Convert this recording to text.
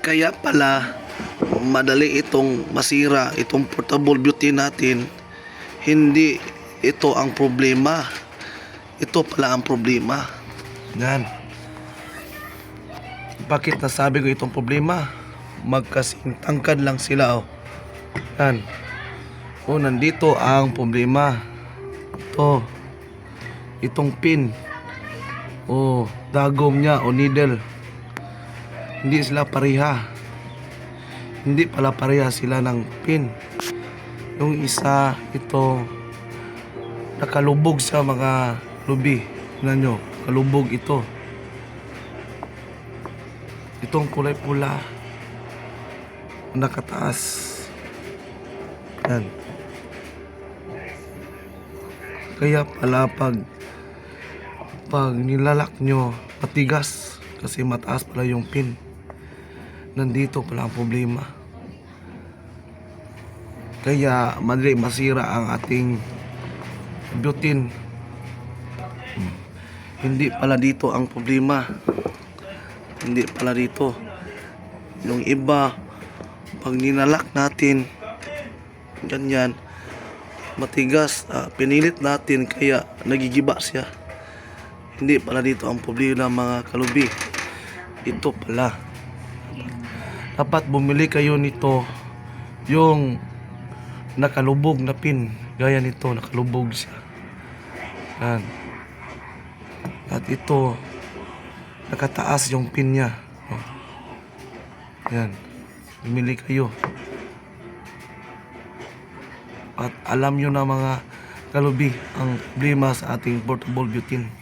Kaya pala madali itong masira, itong portable beauty natin. Hindi ito ang problema. Ito pala ang problema. Yan. Bakit nasabi ko itong problema? Magkasing tangkad lang sila, oh. Yan. Oh, nandito ang problema. Ito. Itong pin. Oh, dagom niya o needle. Hindi sila pareha. Hindi pala pareha sila ng pin. Yung isa, ito, nakalubog sa mga lubi. Tingnan nyo, kalubog ito. Itong kulay pula, nakataas. Yan. Kaya pala pag nilalak nyo, matigas. Kasi mataas pala yung pin. Nandito pala ang problema. Kaya madali masira ang ating butane. Hindi pala dito ang problema. Hindi pala dito. Yung iba, pag ninalak natin, ganyan, matigas, pinilit natin kaya nagigiba siya. Hindi pala dito ang problema, mga kalubi. Ito pala. Dapat bumili kayo nito, yung nakalubog na pin. Gaya nito, nakalubog siya. Yan. At ito, nakataas yung pin niya. Yan. Bumili kayo. At alam nyo na, mga kalubi, ang problema sa ating portable butane.